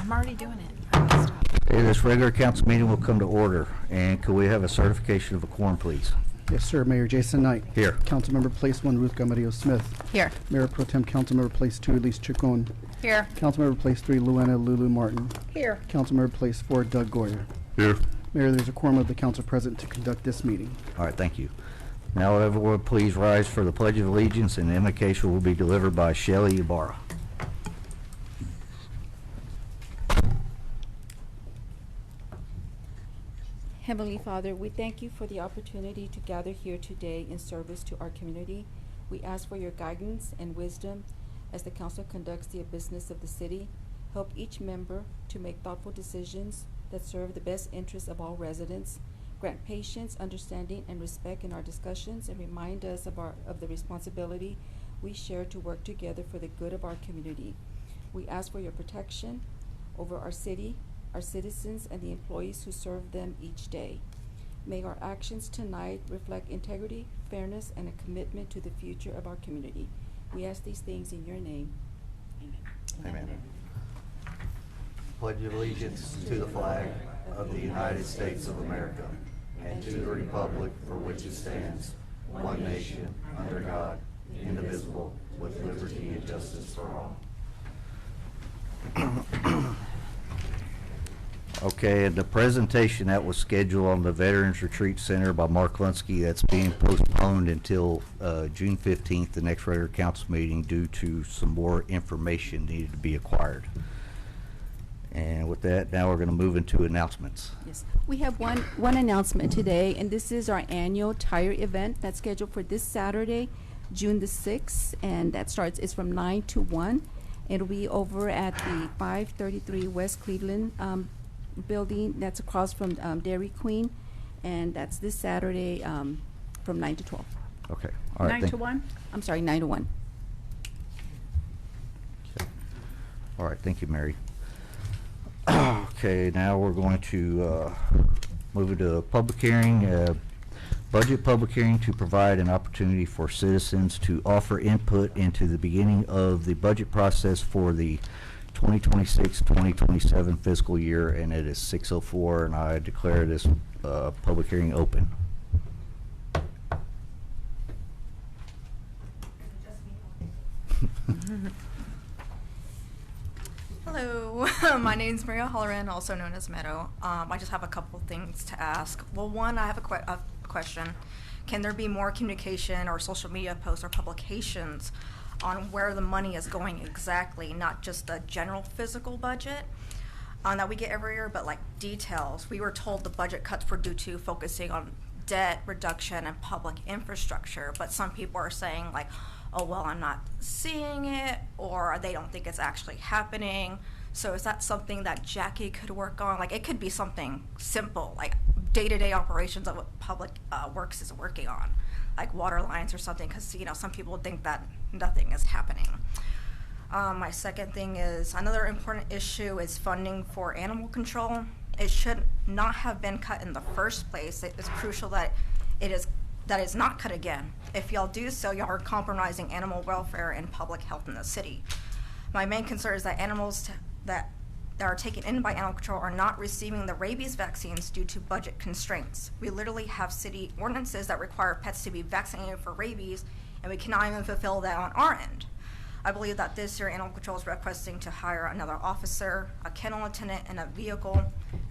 I'm already doing it. I can stop. Okay, this regular council meeting will come to order. And could we have a certification of a quorum, please? Yes, sir. Mayor Jason Knight. Here. Councilmember Place 1, Ruth Gamarillo Smith. Here. Mayor Pro Tem Councilmember Place 2, Elise Chacon. Here. Councilmember Place 3, Luana Lulu Martin. Here. Councilmember Place 4, Doug Goyer. Here. Mayor, there's a quorum of the council present to conduct this meeting. All right, thank you. Now, everyone, please rise for the Pledge of Allegiance, and the invocation will be delivered by Shelley Ibarra. Heavenly Father, we thank you for the opportunity to gather here today in service to our community. We ask for your guidance and wisdom as the council conducts the business of the city. Help each member to make thoughtful decisions that serve the best interests of all residents. Grant patience, understanding, and respect in our discussions, and remind us of the responsibility we share to work together for the good of our community. We ask for your protection over our city, our citizens, and the employees who serve them each day. May our actions tonight reflect integrity, fairness, and a commitment to the future of our community. We ask these things in your name. Amen. Amen. Pledge of allegiance to the flag of the United States of America and to the republic for which it stands, one nation, under God, indivisible, with liberty and justice for all. Okay, and the presentation that was scheduled on the Veterans Retreat Center by Mark Lunsky, that's being postponed until June 15th, the next regular council meeting, due to some more information needed to be acquired. And with that, now we're going to move into announcements. Yes, we have one announcement today, and this is our annual tire event that's scheduled for this Saturday, June the 6th, and it's from 9 to 1. It'll be over at the 533 West Cleveland building that's across from Dairy Queen, and that's this Saturday from 9 to 12. Okay. All right. 9 to 1? I'm sorry, 9 to 1. Okay. All right. Thank you, Mary. Okay, now we're going to move into a public hearing, budget public hearing to provide an opportunity for citizens to offer input into the beginning of the budget process for the 2026-2027 fiscal year, and it is 6:04, and I declare this public hearing open. Hello, my name is Maria Holleran, also known as Meadow. I just have a couple things to ask. Well, one, I have a question. Can there be more communication or social media posts or publications on where the money is going exactly, not just the general physical budget that we get every year, but like details? We were told the budget cuts were due to focusing on debt reduction and public infrastructure, but some people are saying like, oh, well, I'm not seeing it, or they don't think it's actually happening. So is that something that Jackie could work on? Like, it could be something simple, like day-to-day operations of what Public Works is working on, like water lines or something, because, some people think that nothing is happening. My second thing is, another important issue is funding for animal control. It should not have been cut in the first place. It is crucial that it's not cut again. If y'all do so, y'all are compromising animal welfare and public health in the city. My main concern is that animals that are taken in by animal control are not receiving the rabies vaccines due to budget constraints. We literally have city ordinances that require pets to be vaccinated for rabies, and we cannot even fulfill that on our end. I believe that this year Animal Control is requesting to hire another officer, a kennel attendant, and a vehicle.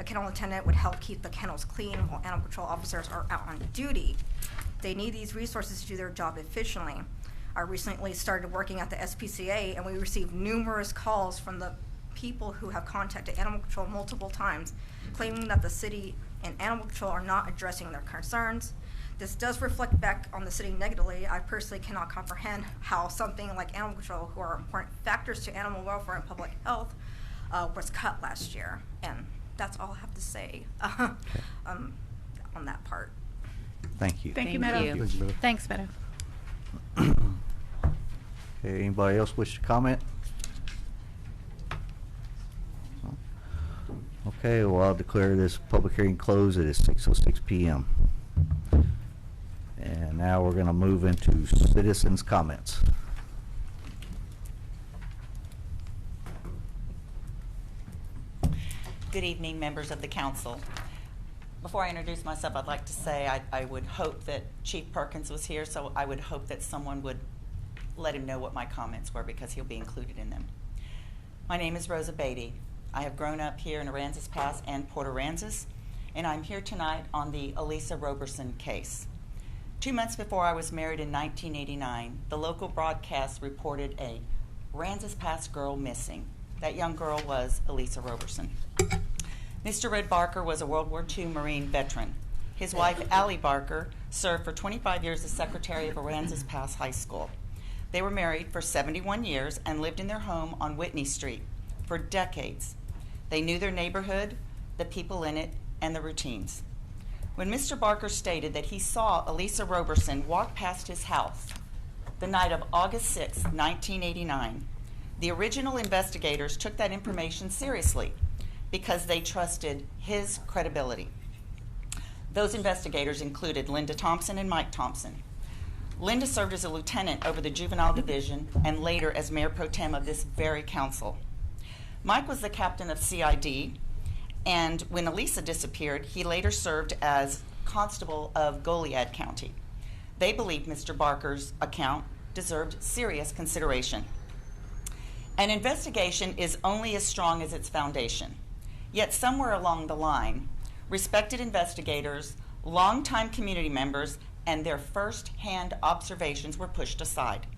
A kennel attendant would help keep the kennels clean while animal control officers are out on duty. They need these resources to do their job efficiently. I recently started working at the SPCA, and we received numerous calls from the people who have contacted Animal Control multiple times, claiming that the city and Animal Control are not addressing their concerns. This does reflect back on the city negatively. I personally cannot comprehend how something like Animal Control, who are important factors to animal welfare and public health, was cut last year. And that's all I have to say on that part. Thank you. Thank you, Thank Meadow. you. Thanks, Meadow. Okay, anybody else wish to comment? Okay, well, I'll declare this public hearing closed. It is 6:06 p.m. And now we're going to move into citizens' comments. Good evening, members of the council. Before I introduce myself, I'd like to say I would hope that Chief Perkins was here, so I would hope that someone would let him know what my comments were because he'll be included in them. My name is Rosa Beatty. I have grown up here in Aransas Pass and Port Aransas, and I'm here tonight on the Elisa Roberson case. 2 months before I was married in 1989, the local broadcast reported a Aransas Pass girl missing. That young girl was Elisa Roberson. Mr. Red Barker was a World War II Marine veteran. His wife, Allie Barker, served for 25 years as secretary of Aransas Pass High School. They were married for 71 years and lived in their home on Whitney Street for decades. They knew their neighborhood, the people in it, and the routines. When Mr. Barker stated that he saw Elisa Roberson walk past his house the night of August 6, 1989, the original investigators took that information seriously because they trusted his credibility. Those investigators included Linda Thompson and Mike Thompson. Linda served as a lieutenant over the juvenile division and later as mayor pro tem of this very council. Mike was the captain of CID, and when Elisa disappeared, he later served as constable of Goliad County. They believed Mr. Barker's account deserved serious consideration. An investigation is only as strong as its foundation. Yet somewhere along the line, respected investigators, longtime community members, and their first-hand observations were pushed aside.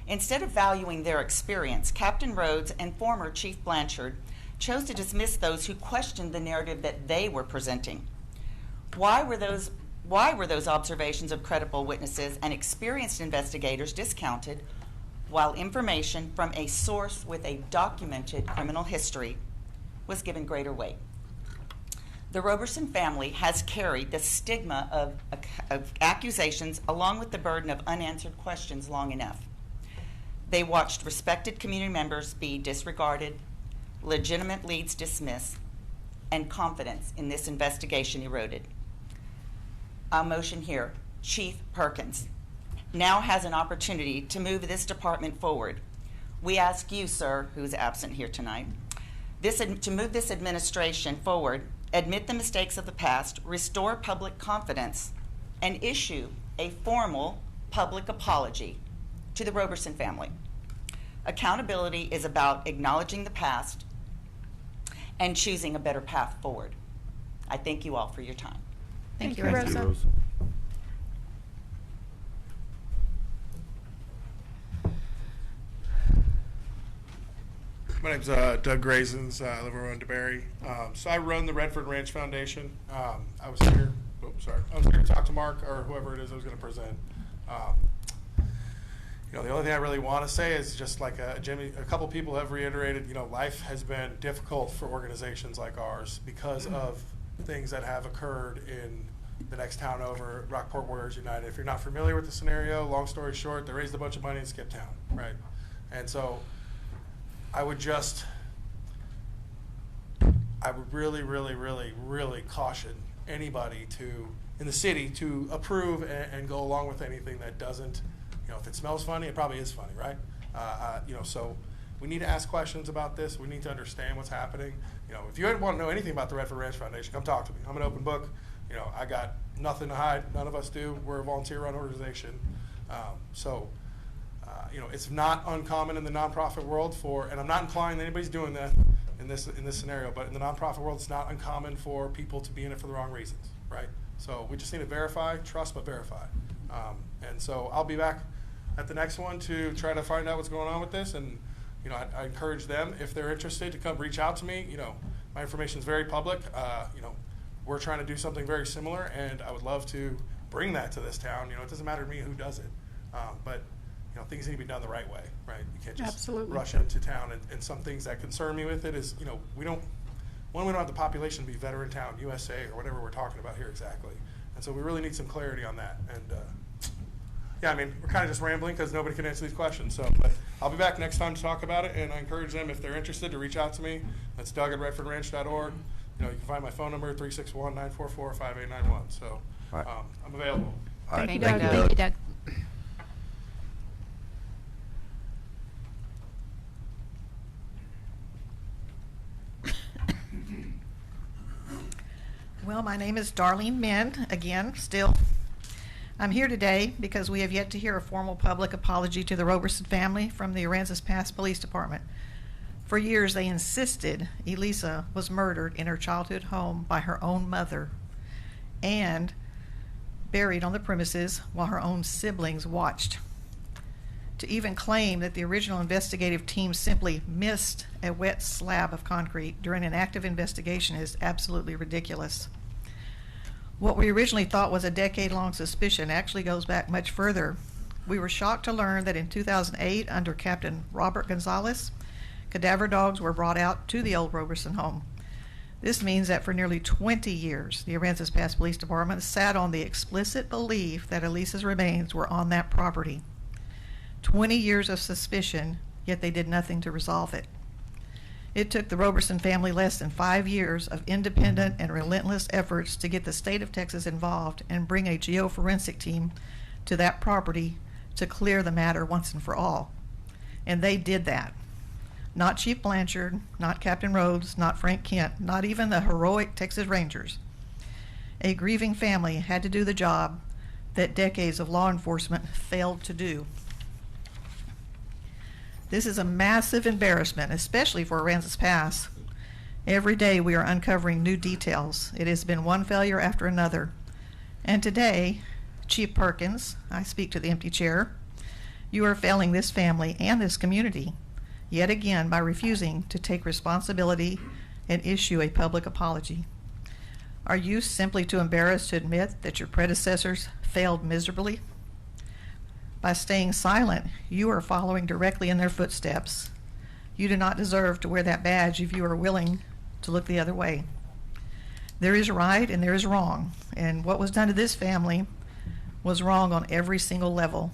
Instead of valuing their experience, Captain Rhodes and former Chief Blanchard chose to dismiss those who questioned the narrative that they were presenting. Why were those observations of credible witnesses and experienced investigators discounted, while information from a source with a documented criminal history was given greater weight? The Roberson family has carried the stigma of accusations along with the burden of unanswered questions long enough. They watched respected community members be disregarded, legitimate leads dismissed, and confidence in this investigation eroded. I'll motion here, Chief Perkins now has an opportunity to move this department forward. We ask you, sir, who's absent here tonight, to move this administration forward, admit the mistakes of the past, restore public confidence, and issue a formal public apology to the Roberson family. Accountability is about acknowledging the past and choosing a better path forward. I thank you all for your time. Thank you, Thank you, Rosa. Rosa. My name's Doug Grazens. I live over in DeBerry. So I run the Redford Ranch Foundation. I was here. I was here to talk to Mark or whoever it is I was going to present. The only thing I really want to say is just like Jimmy, a couple people have reiterated. Life has been difficult for organizations like ours because of things that have occurred in the next town over, Rockport Warriors United. If you're not familiar with the scenario, long story short, they raised a bunch of money and skipped town, right? And so I would really, really, really, really caution anybody in the city to approve and go along with anything that doesn't, if it smells funny, it probably is funny, right? So we need to ask questions about this. We need to understand what's happening. If you want to know anything about the Redford Ranch Foundation, come talk to me. I'm an open book. I got nothing to hide. None of us do. We're a volunteer-run organization. It's not uncommon in the nonprofit world and I'm not implying that anybody's doing that in this scenario, but in the nonprofit world, it's not uncommon for people to be in it for the wrong reasons, right? So we just need to verify, trust, but verify. And so I'll be back at the next one to try to find out what's going on with this. And, I encourage them, if they're interested, to come reach out to me. My information is very public. We're trying to do something very similar, and I would love to bring that to this town. It doesn't matter to me who does it, but things need to be done the right way, right? You can't just rush into town. And some things that concern me with it is, we don't have the population to be veteran town, USA, or whatever we're talking about here exactly. And so we really need some clarity on that. And we're kind of just rambling because nobody can answer these questions. So, but I'll be back next time to talk about it, and I encourage them, if they're interested, to reach out to me. That's Doug@redfordranch.org. You can find my phone number, 361-944-5891. So All right. I'm available. All right, Thank you, Doug. Doug. Thank you, Doug. Well, my name is Darlene Min, again, still. I'm here today because we have yet to hear a formal public apology to the Roberson family from the Aransas Pass Police Department. For years, they insisted Elisa was murdered in her childhood home by her own mother and buried on the premises while her own siblings watched. To even claim that the original investigative team simply missed a wet slab of concrete during an active investigation is absolutely ridiculous. What we originally thought was a decade-long suspicion actually goes back much further. We were shocked to learn that in 2008, under Captain Robert Gonzalez, cadaver dogs were brought out to the old Roberson home. This means that for nearly 20 years, the Aransas Pass Police Department sat on the explicit belief that Elisa's remains were on that property. 20 years of suspicion, yet they did nothing to resolve it. It took the Roberson family less than 5 years of independent and relentless efforts to get the state of Texas involved and bring a geoforensic team to that property to clear the matter once and for all. And they did that. Not Chief Blanchard, not Captain Rhodes, not Frank Kent, not even the heroic Texas Rangers. A grieving family had to do the job that decades of law enforcement failed to do. This is a massive embarrassment, especially for Aransas Pass. Every day we are uncovering new details. It has been one failure after another. And today, Chief Perkins, I speak to the empty chair, you are failing this family and this community, yet again by refusing to take responsibility and issue a public apology. Are you simply too embarrassed to admit that your predecessors failed miserably? By staying silent, you are following directly in their footsteps. You do not deserve to wear that badge if you are willing to look the other way. There is right and there is wrong, and what was done to this family was wrong on every single level.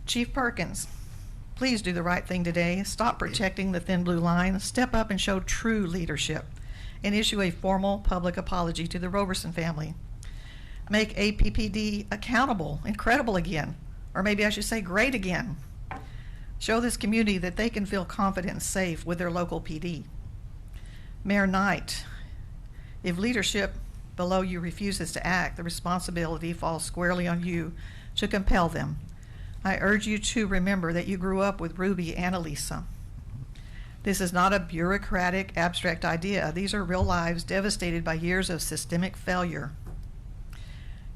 Chief Perkins, please do the right thing today. Stop protecting the thin blue line. Step up and show true leadership and issue a formal public apology to the Roberson family. Make APPD accountable and credible again, or maybe I should say great again. Show this community that they can feel confident and safe with their local PD. Mayor Knight, if leadership below you refuses to act, the responsibility falls squarely on you to compel them. I urge you to remember that you grew up with Ruby and Elisa. This is not a bureaucratic, abstract idea. These are real lives devastated by years of systemic failure.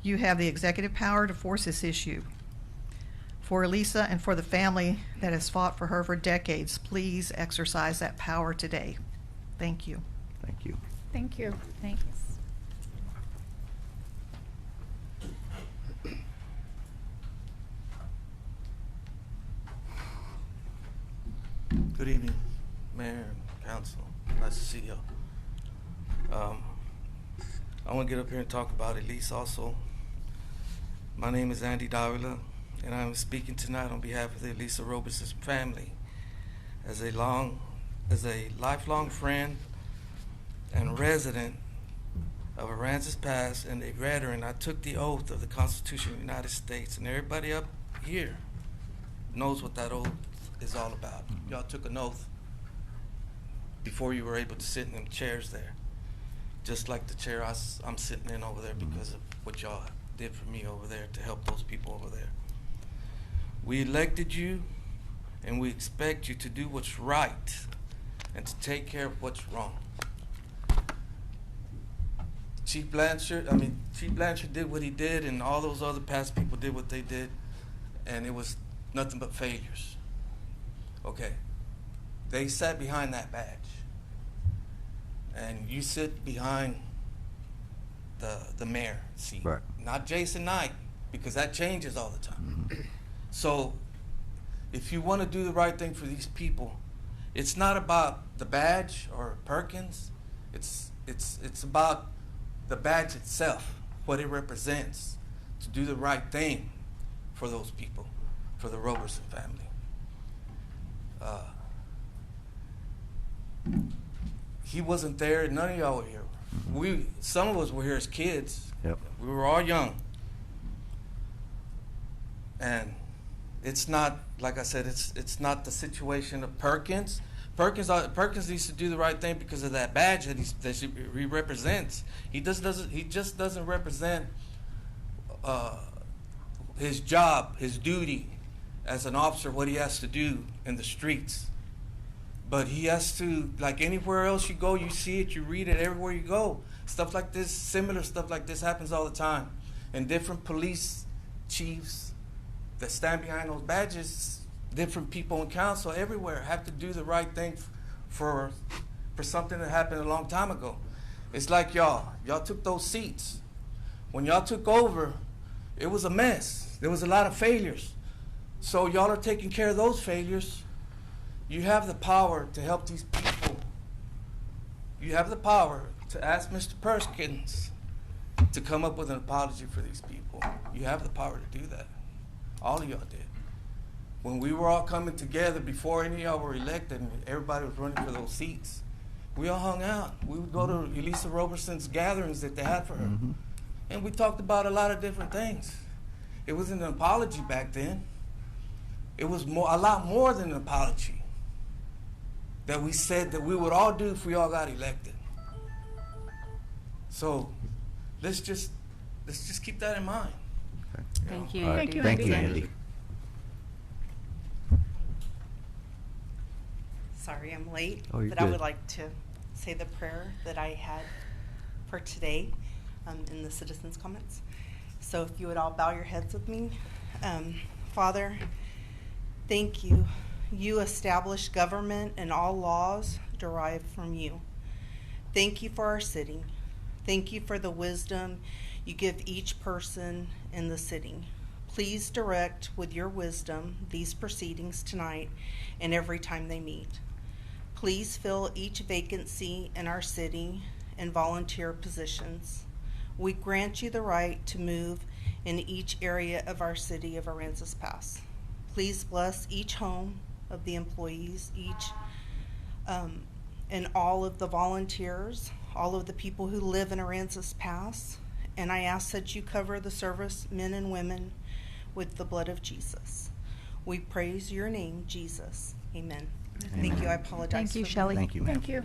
You have the executive power to force this issue. For Elisa and for the family that has fought for her for decades, please exercise that power today. Thank you. Thank you. Thank you. Thanks. Good evening, Mayor and Council. Nice to see y'all. I want to get up here and talk about Elise also. My name is Andy Davila, and I'm speaking tonight on behalf of the Elisa Roberson family. As a lifelong friend and resident of Aransas Pass and a veteran, I took the oath of the Constitution of the United States, and everybody up here knows what that oath is all about. Y'all took an oath before you were able to sit in them chairs there, just like the chair I'm sitting in over there because of what y'all did for me over there to help those people over there. We elected you, and we expect you to do what's right and to take care of what's wrong. Chief Blanchard did what he did, and all those other past people did what they did, and it was nothing but failures. Okay, they sat behind that badge, and you sit behind the mayor seat, Right. not Jason Knight, because that changes all the time. So, if you want to do the right thing for these people, it's not about the badge or Perkins. It's about the badge itself, what it represents, to do the right thing for those people, for the Roberson family. He wasn't there. None of y'all were here. Some of us were here as kids. Yep. We were all young. And it's not, like I said, it's not the situation of Perkins. Perkins needs to do the right thing because of that badge that he represents. He just doesn't represent his job, his duty as an officer, what he has to do in the streets. But he has to, like anywhere else you go, you see it, you read it everywhere you go. Stuff like this, similar stuff like this happens all the time. And different police chiefs that stand behind those badges, different people in council everywhere have to do the right thing for something that happened a long time ago. It's like y'all took those seats. When y'all took over, it was a mess. There was a lot of failures. So y'all are taking care of those failures. You have the power to help these people. You have the power to ask Mr. Perkins to come up with an apology for these people. You have the power to do that. All of y'all did. When we were all coming together before any of y'all were elected and everybody was running for those seats, we all hung out. We would go to Elisa Roberson's gatherings that they had for her. And we talked about a lot of different things. It wasn't an apology back then. It was a lot more than an apology that we said that we would all do if we all got elected. So let's just keep that in mind. Thank you, All right. Andy. Thank you, Andy. Sorry I'm late, Oh, you're but I good. would like to say the prayer that I had for today in the citizens' comments. So if you would all bow your heads with me. Father, thank you. You establish government and all laws derived from you. Thank you for our city. Thank you for the wisdom you give each person in the city. Please direct with your wisdom these proceedings tonight and every time they meet. Please fill each vacancy in our city and volunteer positions. We grant you the right to move in each area of our city of Aransas Pass. Please bless each home of the employees, and all of the volunteers, all of the people who live in Aransas Pass. And I ask that you cover the service men and women with the blood of Jesus. We praise your name, Jesus. Amen. Thank you. I apologize. Thank you, for the- Shelley. Thank you, ma'am. Thank you.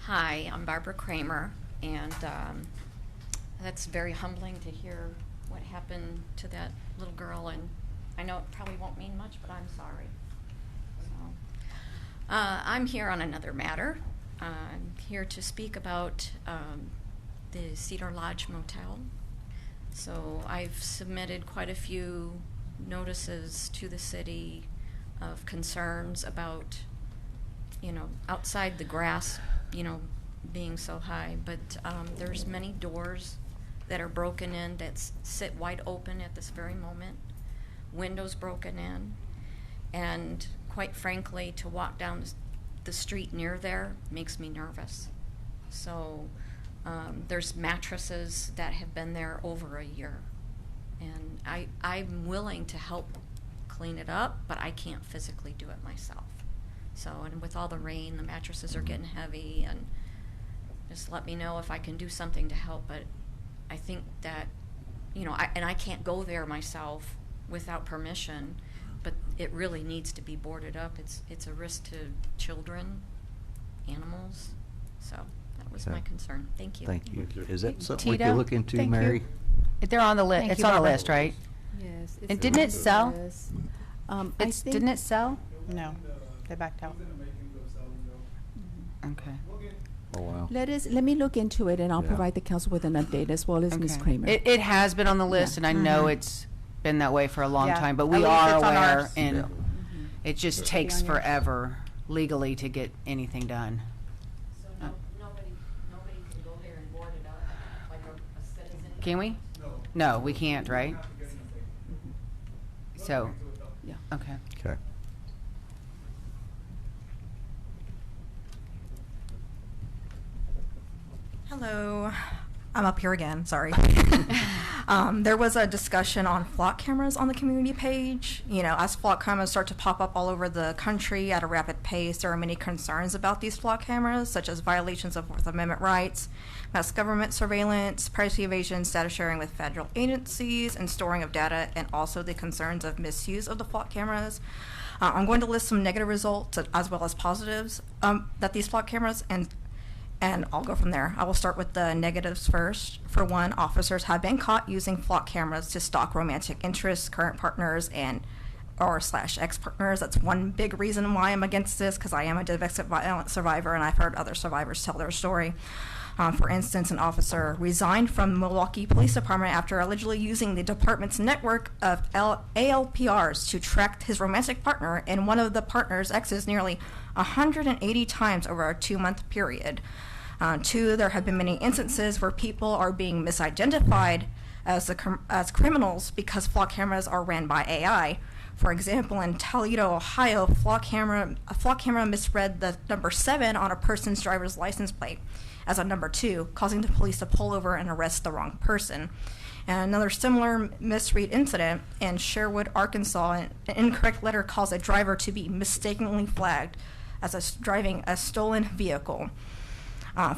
Hi, I'm Barbara Kramer, and that's very humbling to hear what happened to that little girl, and I know it probably won't mean much, but I'm sorry. So, I'm here on another matter. I'm here to speak about the Cedar Lodge Motel. So I've submitted quite a few notices to the city of concerns about, outside the grass, being so high, but there's many doors that are broken in that sit wide open at this very moment, windows broken in, and quite frankly, to walk down the street near there makes me nervous. So there's mattresses that have been there over a year, and I'm willing to help clean it up, but I can't physically do it myself. So, and with all the rain, the mattresses are getting heavy, and just let me know if I can do something to help. But I think that, I can't go there myself without permission, but it really needs to be boarded up. It's a risk to children, animals. So that was Okay. my concern. Thank you. Thank you. Is that something we Tito, could look into, thank you. Mary? They're on the list. Thank It's you, on the Barbara. list, right? Yes. And didn't it sell? Didn't it sell? No, they backed out. Okay. Oh, wow. Let me look into it, and I'll Yeah. provide the council with an update as well as Ms. Okay. Kramer. It has been on the list, Yeah. and I know it's been that way for a long Yeah. time, but At we least are it's on aware, ours. and Yeah. it just Should be takes on yours. forever legally to get anything done. So nobody can go there and board it up like a citizen? Can we? No, we can't, right? So, Yeah. okay. Okay. Hello. I'm up here again, sorry. There was a discussion on flock cameras on the community page. You know, as flock cameras start to pop up all over the country at a rapid pace, there are many concerns about these flock cameras, such as violations of Fourth Amendment rights, mass government surveillance, privacy evasion, data sharing with federal agencies, and storing of data, and also the concerns of misuse of the flock cameras. I'm going to list some negative results as well as positives that these flock cameras, and I'll go from there. I will start with the negatives first. For one, officers have been caught using flock cameras to stalk romantic interests, current partners, or ex-partners. That's one big reason why I'm against this, because I am a domestic violence survivor, and I've heard other survivors tell their story. For instance, an officer resigned from the Milwaukee Police Department after allegedly using the department's network of ALPRs to track his romantic partner and one of the partner's exes nearly 180 times over a 2-month period. Two, there have been many instances where people are being misidentified as criminals because flock cameras are ran by AI. For example, in Toledo, Ohio, a flock camera misread the number 7 on a person's driver's license plate as a number 2, causing the police to pull over and arrest the wrong person. And another similar misread incident in Sherwood, Arkansas, an incorrect letter caused a driver to be mistakenly flagged as driving a stolen vehicle.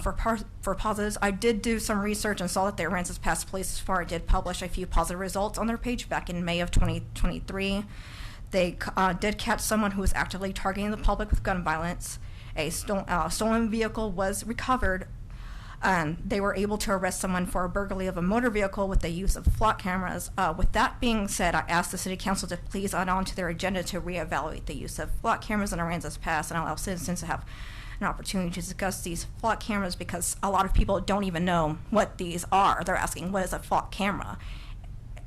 For positives, I did do some research and saw that the Aransas Pass Police Department did publish a few positive results on their page back in May of 2023. They did catch someone who was actively targeting the public with gun violence. A stolen vehicle was recovered. They were able to arrest someone for a burglary of a motor vehicle with the use of flock cameras. With that being said, I asked the City Council to please add on to their agenda to reevaluate the use of flock cameras in Aransas Pass and allow citizens to have an opportunity to discuss these flock cameras, because a lot of people don't even know what these are. They're asking, what is a flock camera?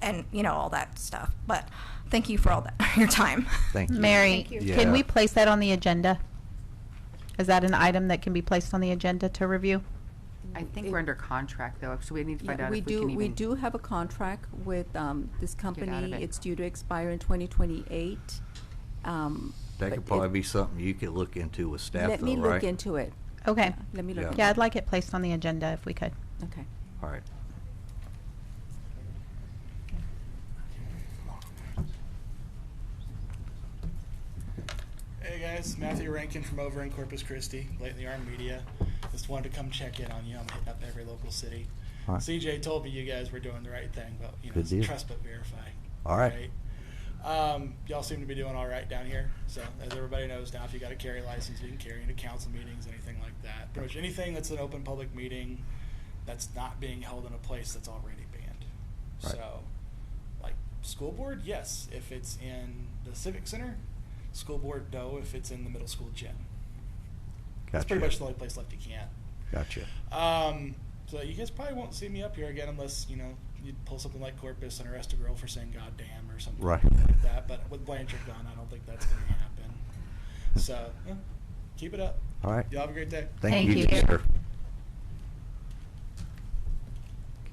And, you know, all that stuff. But thank you for all that, your time. Thank you. Mary, Thank you. can Yeah. we place that on the agenda? Is that an item that can be placed on the agenda to review? I think we're under contract though, so we need to find out we if we can even. We do have a contract with this company. it. It's due to expire in 2028. That could probably be something you could look into with staff, Let me though, right? look into it. Okay. Let me look Yeah. into Yeah, it. I'd like it placed on the agenda if we could. Okay. All right. Hey guys, Matthew Rankin from over in Corpus Christi, Lately Armed Media. Just wanted to come check in on you. I'm hitting up every local city. All right. CJ told me you guys were doing the right thing, but you know, Good it's deal. trust but verify. All right. Y'all seem to be doing all right down here. So as everybody knows now, if you got a carry license, you can carry into council meetings, anything like that. Pretty much anything that's an open public meeting that's not being held in a place that's already banned. Right. So, like school board, yes, if it's in the civic center. School board, no, if it's in the middle school gym. That's pretty Gotcha. much the only place left you can't. Gotcha. So you guys probably won't see me up here again unless, you know, you pull something like Corpus and arrest a girl for saying goddamn or something Right. like that. But with Blanchard gone, I don't think that's going to happen. So, yeah, keep it up. All right. Y'all have a great day. Thank you, sir.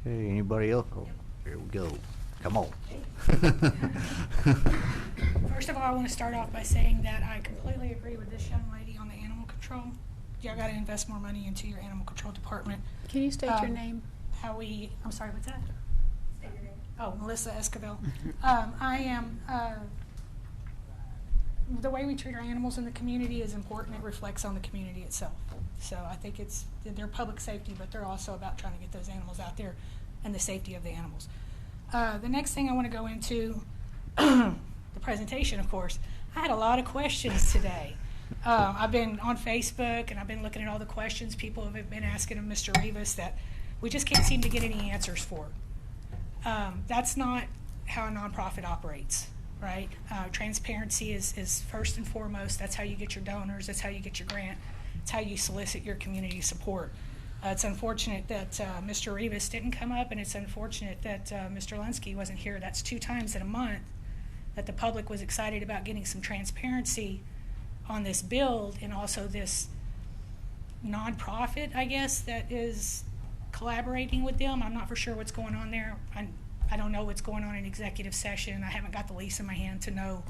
Okay, anybody else? Oh, here we go. Come on. First of all, I want to start off by saying that I completely agree with this young lady on the animal control. Y'all got to invest more money into your animal control department. Can you state your name? I'm sorry, what's that? State your name. Oh, Melissa Esquivel. I am, the way we treat our animals in the community is important. It reflects on the community itself. So I think they're public safety, but they're also about trying to get those animals out there and the safety of the animals. The next thing I want to go into, the presentation, of course. I had a lot of questions today. I've been on Facebook and I've been looking at all the questions people have been asking of Mr. Rivas that we just can't seem to get any answers for. That's not how a nonprofit operates, right? Transparency is first and foremost. That's how you get your donors. That's how you get your grant. It's how you solicit your community support. It's unfortunate that Mr. Rivas didn't come up, and it's unfortunate that Mr. Lunsky wasn't here. That's 2 times in a month that the public was excited about getting some transparency on this build, and also this nonprofit, I guess, that is collaborating with them. I'm not for sure what's going on there. I don't know what's going on in executive session. I haven't got the lease in my hand to know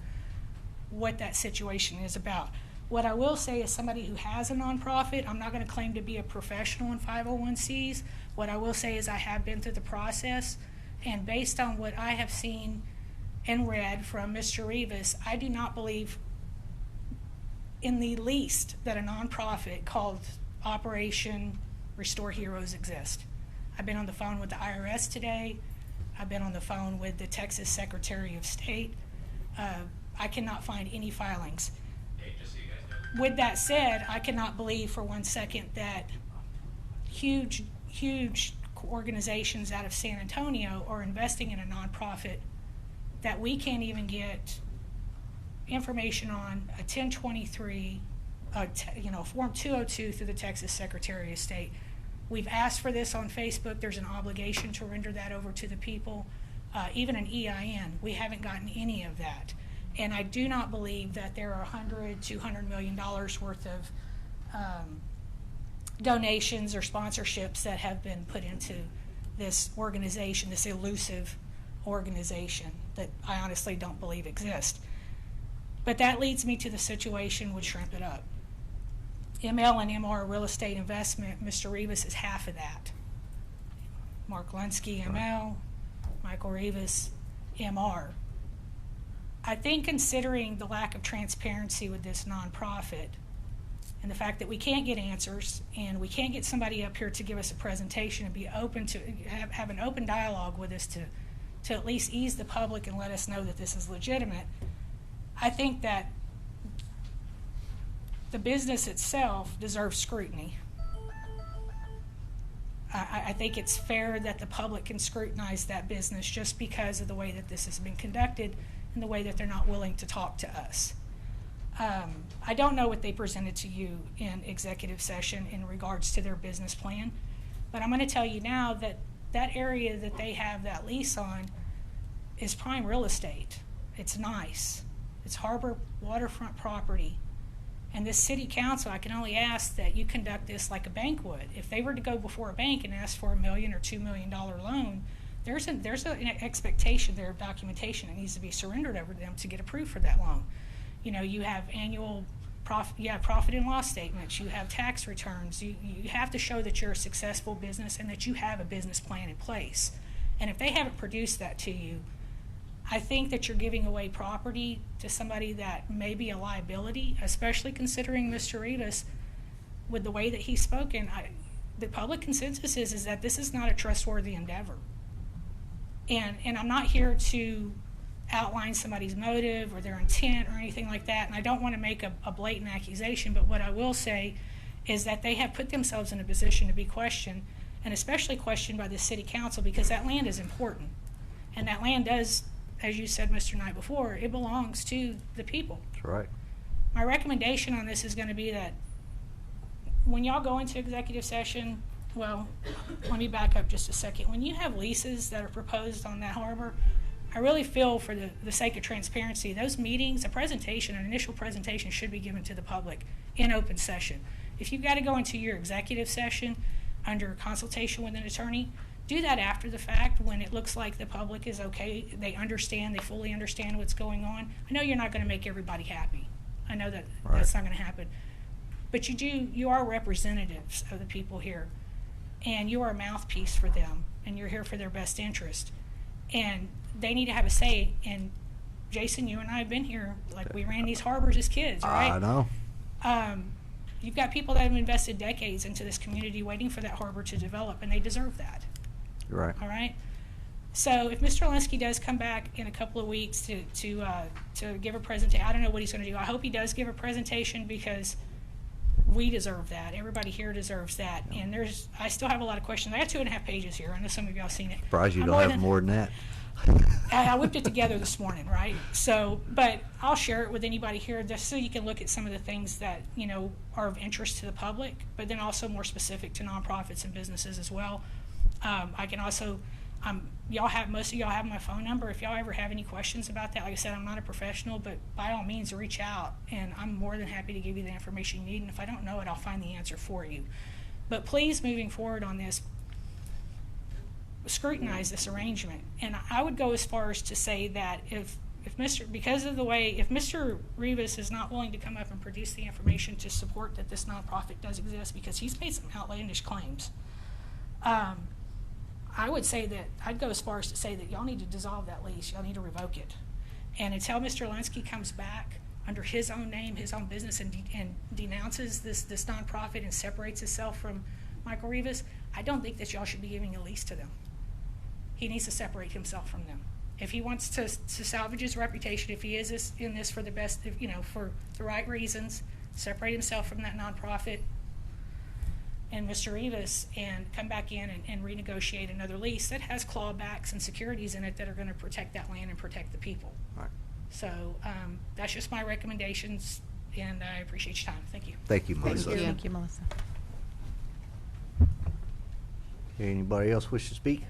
what that situation is about. What I will say is somebody who has a nonprofit, I'm not going to claim to be a professional in 501Cs. What I will say is I have been through the process, And based on what I have seen and read from Mr. Rivas, I do not believe in the least that a nonprofit called Operation Restore Heroes exists. I've been on the phone with the IRS today. I've been on the phone with the Texas Secretary of State. I cannot find any filings. With that said, I cannot believe for one second that huge organizations out of San Antonio are investing in a nonprofit that we can't even get information on a 1023, Form 202 through the Texas Secretary of State. We've asked for this on Facebook. There's an obligation to render that over to the people. Even an EIN, we haven't gotten any of that. And I do not believe that there are $200 million worth of donations or sponsorships that have been put into this organization, this elusive organization that I honestly don't believe exists. But that leads me to the situation with Shrimp It Up. ML and MR Real Estate Investment, Mr. Rivas is half of that. Mark Lunsky, ML, Michael Rivas, MR. I think considering the lack of transparency with this nonprofit and the fact that we can't get answers and we can't get somebody up here to give us a presentation and be open to have an open dialogue with us to at least ease the public and let us know that this is legitimate, I think that the business itself deserves scrutiny. I think it's fair that the public can scrutinize that business just because of the way that this has been conducted and the way that they're not willing to talk to us. I don't know what they presented to you in executive session in regards to their business plan, but I'm going to tell you now that that area that they have that lease on is prime real estate. It's nice. It's harbor waterfront property. And this city council, I can only ask that you conduct this like a bank would. If they were to go before a bank and ask for $1 million or $2 million loan, there's an expectation there of documentation that needs to be surrendered over to them to get approved for that loan. You know, you have annual profit and loss statements, you have tax returns, you have to show that you're a successful business and that you have a business plan in place. And if they haven't produced that to you, I think that you're giving away property to somebody that may be a liability, especially considering Mr. Rivas, with the way that he's spoken. The public consensus is that this is not a trustworthy endeavor. And I'm not here to outline somebody's motive or their intent or anything like that, and I don't want to make a blatant accusation, but what I will say is that they have put themselves in a position to be questioned, and especially questioned by the city council, because that land is important. And that land does, as you said, Mr. Knight, before, it belongs to the people. That's right. My recommendation on this is going to be that when y'all go into executive session, well, let me back up just a second. When you have leases that are proposed on that harbor, I really feel for the sake of transparency, those meetings, an initial presentation should be given to the public in open session. If you've got to go into your executive session under consultation with an attorney, do that after the fact when it looks like the public is okay, they fully understand what's going on. I know you're not going to make everybody happy. I know that that's not going to happen. But you are representatives of the people here, and you are a mouthpiece for them, and you're here for their best interest. And they need to have a say. And Jason, you and I have been here, like we ran these harbors as kids, right? I know. You've got people that have invested decades into this community waiting for that harbor to develop, and they deserve that. You're right. All right? So if Mr. Alinsky does come back in a couple of weeks to give a presentation, I don't know what he's going to do. I hope he does give a presentation because we deserve that. Everybody here deserves that. And I still have a lot of questions. I got 2.5 pages here. I know some of y'all seen it. Surprised you don't have more than that. I whipped it together this morning, right? So, but I'll share it with anybody here just so you can look at some of the things that, are of interest to the public, but then also more specific to nonprofits and businesses as well. I can also, most of y'all have my phone number. If y'all ever have any questions about that, like I said, I'm not a professional, but by all means reach out, and I'm more than happy to give you the information you need, and if I don't know it, I'll find the answer for you. But please, moving forward on this, scrutinize this arrangement. And I would go as far as to say that if Mr. Rivas is not willing to come up and produce the information to support that this nonprofit does exist, because he's made some outlandish claims, I would say that, I'd go as far as to say that y'all need to dissolve that lease, y'all need to revoke it. And until Mr. Linsky comes back under his own name, his own business, and denounces this nonprofit and separates itself from Michael Rivas, I don't think that y'all should be giving a lease to them. He needs to separate himself from them. If he wants to salvage his reputation, if he is in this for the best, for the right reasons, separate himself from that nonprofit and Mr. Rivas, and come back in and renegotiate another lease that has clawbacks and securities in it that are going to protect that land and protect the people. Right. So that's just my recommendations, and I appreciate your time. Thank you. Thank you, Melissa. Thank you, Melissa. Okay, anybody else wish to speak?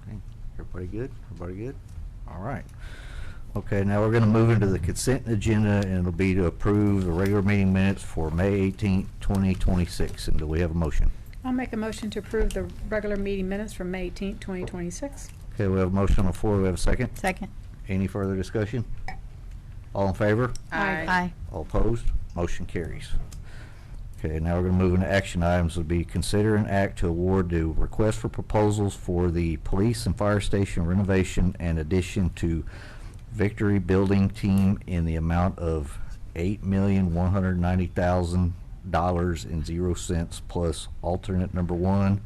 Okay, everybody good? Everybody good? All right. Okay, now we're going to move into the consent agenda, and it'll be to approve the regular meeting minutes for May 18th, 2026. And do we have a motion? I'll make a motion to approve the regular meeting minutes from May 18th, 2026. Okay, we have a motion on the floor. We have a second. Second. Any further discussion? All in favor? Aye. Aye. All opposed? Motion carries. Okay, now we're going to move into action items. Will be consider and act to award the request for proposals for the police and fire station renovation and addition to Victory Building Team in the amount of $8,190,000.00 plus alternate number 1,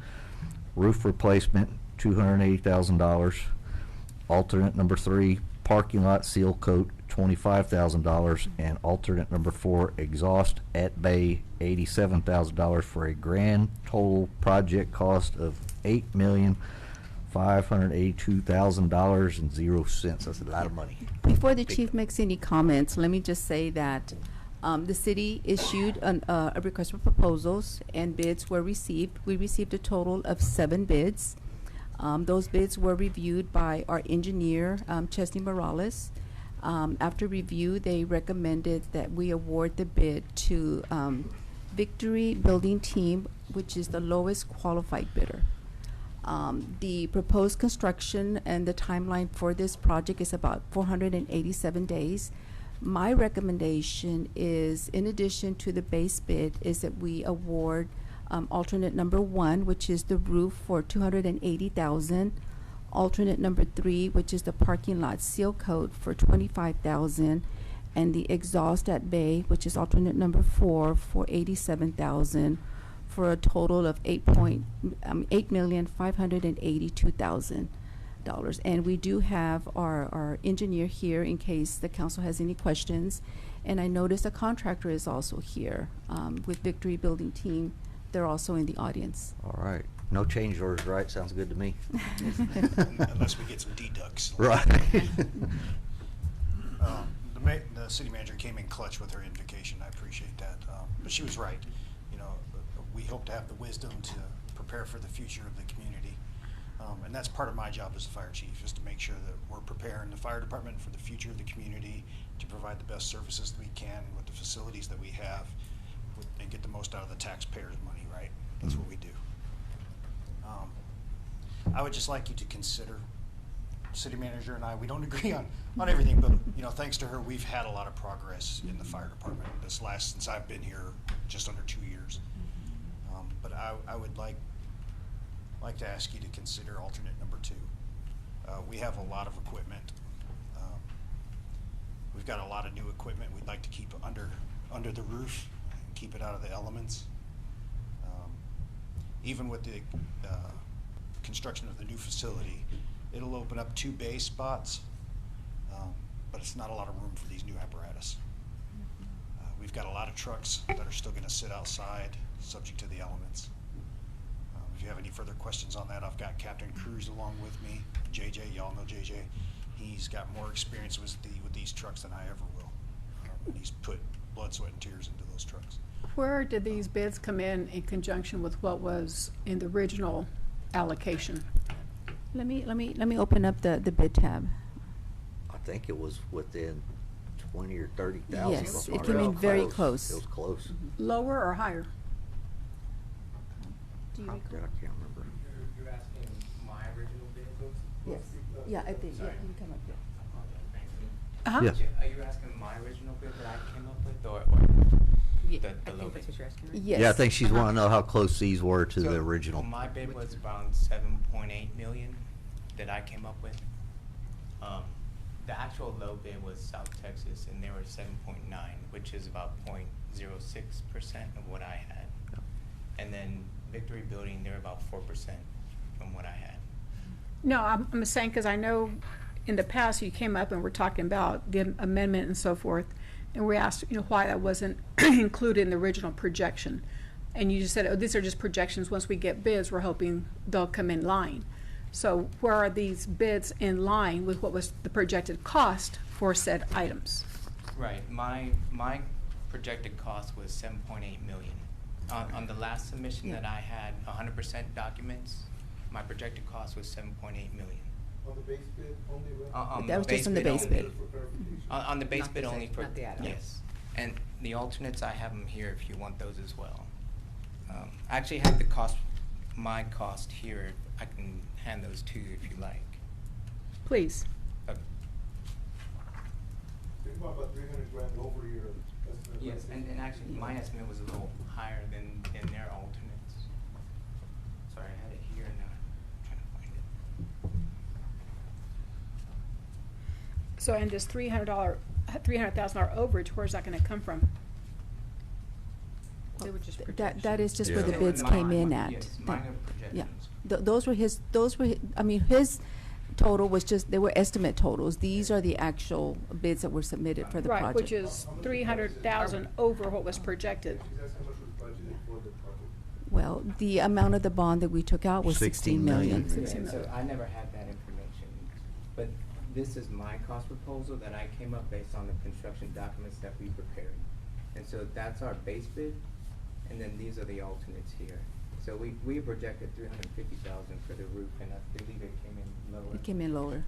roof replacement $280,000, alternate number 3, parking lot seal coat $25,000, and alternate number 4, exhaust at bay $87,000 for a grand total project cost of $8,582,000.00. That's a lot of money. Before the chief makes any comments, let me just say that the city issued a request for proposals, and bids were received. We received a total of 7 bids. Those bids were reviewed by our engineer, Chesney Morales. After review, they recommended that we award the bid to Victory Building Team, which is the lowest qualified bidder. The proposed construction and the timeline for this project is about 487 days. My recommendation is, in addition to the base bid, is that we award alternate number 1, which is the roof, for $280,000. Alternate number 3, which is the parking lot seal coat, for $25,000, and the exhaust at bay, which is alternate number 4, for $87,000, for a total of $8,582,000. And we do have our engineer here in case the council has any questions. And I noticed a contractor is also here with Victory Building Team. They're also in the audience. All right. No change orders, right? Sounds good to me. Unless we get some deducts. Right. The city manager came in clutch with her invocation. I appreciate that. But she was right. We hope to have the wisdom to prepare for the future of the community. And that's part of my job as the fire chief, is to make sure that we're preparing the fire department for the future of the community, to provide the best services that we can with the facilities that we have, and get the most out of the taxpayers' money, right? That's what we do. I would just like you to consider, city manager and I, we don't agree on everything, but thanks to her, we've had a lot of progress in the fire department since I've been here, just under 2 years. But I would like to ask you to consider alternate number 2. We have a lot of equipment. We've got a lot of new equipment we'd like to keep under the roof and keep it out of the elements. Even with the construction of the new facility, it'll open up 2 bay spots, but it's not a lot of room for these new apparatus. We've got a lot of trucks that are still going to sit outside, subject to the elements. If you have any further questions on that, I've got Captain Cruz along with me. JJ, y'all know JJ. He's got more experience with these trucks than I ever will. He's put blood, sweat, and tears into those trucks. Where did these bids come in conjunction with what was in the original allocation? Let me open up the bid tab. I think it was within 20 or 30,000. Yes, it came in very close. It was close. Lower or higher? Do you I recall? can't remember. You're asking my original bid books? Yes. Yeah, I think. Yeah, you can come up here. Thank you. Uh-huh. Yes. Are you asking my original bid that I came up with, or The low bid. Yes. Yeah, I think she's Uh-huh. wanting to know how close these were to the So, original. My bid was around 7.8 million that I came up with. The actual low bid was South Texas, and they were 7.9, which is about 0.06% of what I had. And then Victory Building, they're about 4% from what I had. No, I'm saying, because I know in the past you came up and we're talking about the amendment and so forth, and we asked, why that wasn't included in the original projection. And you just said, oh, these are just projections. Once we get bids, we're hoping they'll come in line. So where are these bids in line with what was the projected cost for said items? Right, my projected cost was 7.8 million. On the last submission that I had, 100% documents, my projected cost was 7.8 million. On the base bid only, right? On That was just on the base only. bid. On the base Not bid the only same- for, not the add-on. yes. And the alternates, I have them here if you want those as well. I actually have my cost here. I can hand those to you if you like. Please. Okay. Think about 300 grand over your estimate. Yes, and actually, my estimate was a little higher than their alternates. Sorry, I had it here and now I'm trying to find it. So, and this $300,000 overage, where's that going to come from? They were just That is just where the Yeah. bids So came mine- in at. Yes, mine are Yeah. projections. Those were his, his total was just, they were estimate totals. These are the actual bids that were submitted for the Right, project. which is 300,000 over what was projected. She's asking how much was budgeted for the project. Well, the amount of the bond that we took out was 16 million. And so I never had that information, but this is my cost proposal that I came up based on the construction documents that we prepared. And so that's our base bid, and then these are the alternates here. So we projected 350,000 for the roof, and I believe it came in lower. It came in lower.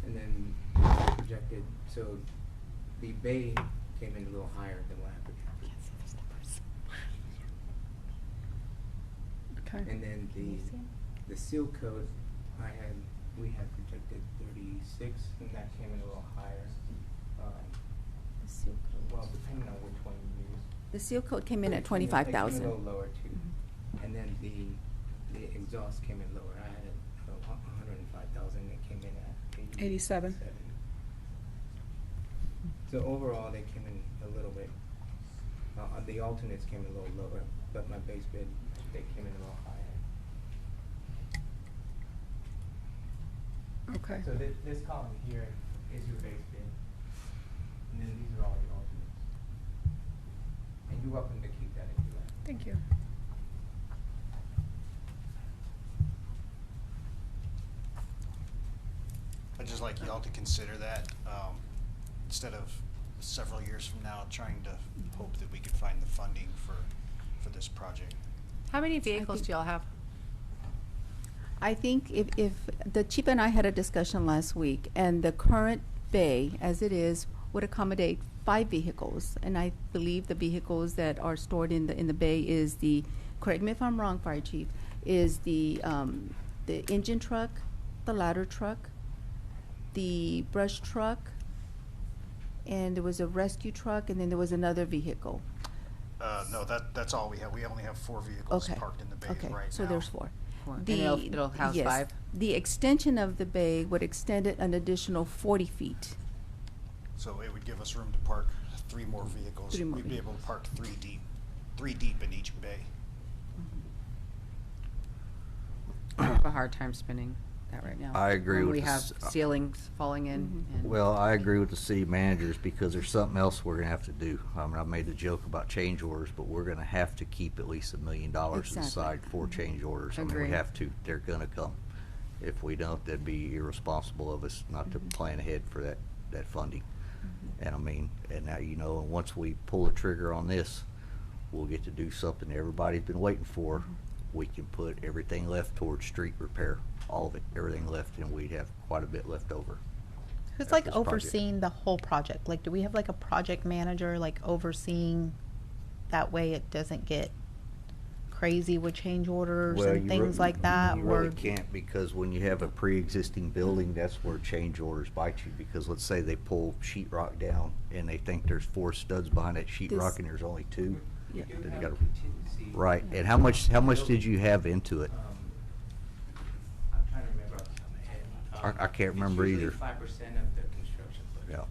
And then we projected, so the bay came in a little higher than what I projected. Okay. And then the seal coat, we had projected 36, and that came in a little higher. Well, depending on which one you use. The seal coat came in at It came in 25,000. a little lower too. And then the exhaust came in lower. I had it 105,000, it came in at 87. So overall, they came in a little bit, the alternates came in a little lower, but my base bid, they came in a little higher. Okay. So this column here is your base bid, and then these are all the alternates. And you're welcome to keep that if you like. Thank you. I'd just like y'all to consider that, instead of several years from now, trying to hope that we could find the funding for this project. How many vehicles do y'all have? I think if the chief and I had a discussion last week, and the current bay, as it is, would accommodate 5 vehicles. And I believe the vehicles that are stored in the bay is the, correct me if I'm wrong, Fire Chief, is the engine truck, the ladder truck, the brush truck, and there was a rescue truck, and then there was another vehicle. No, that's all we have. We only have 4 vehicles Okay. parked in the bay Okay, right now. so there's 4. And it'll house yes, 5? The extension of the bay would extend it an additional 40 feet. So it would give us room to park 3 more vehicles. 3 more We'd be able vehicles. to park 3 deep in each bay. I have a hard time spinning that right now. I agree When with we the have s- ceilings falling in and. Well, I agree with the city managers because there's something else we're gonna have to do. I mean, I made the joke about change orders, but we're gonna have to keep at least $1 million Exactly. aside for change orders. I mean, we Agree. have to. They're gonna come. If we don't, that'd be irresponsible of us not to plan ahead for that funding. And I mean, and now, and once we pull the trigger on this, we'll get to do something everybody's been waiting for. We can put everything left towards street repair, all of it, everything left, and we'd have quite a bit left over. Who's at like this project. overseeing the whole project? Like, do we have like a project manager like overseeing that way it doesn't get crazy with change orders Well, and you things like that? You or really can't, because when you have a pre-existing building, that's where change orders bite you, because let's say they pull sheetrock down and they think there's 4 studs behind that sheetrock and there's only 2. We do Then you have gotta- contingency. Right, and how much did you have into it? I'm trying to remember off the top of my head. I can't remember either. It's usually 5% of the construction budget. Yeah.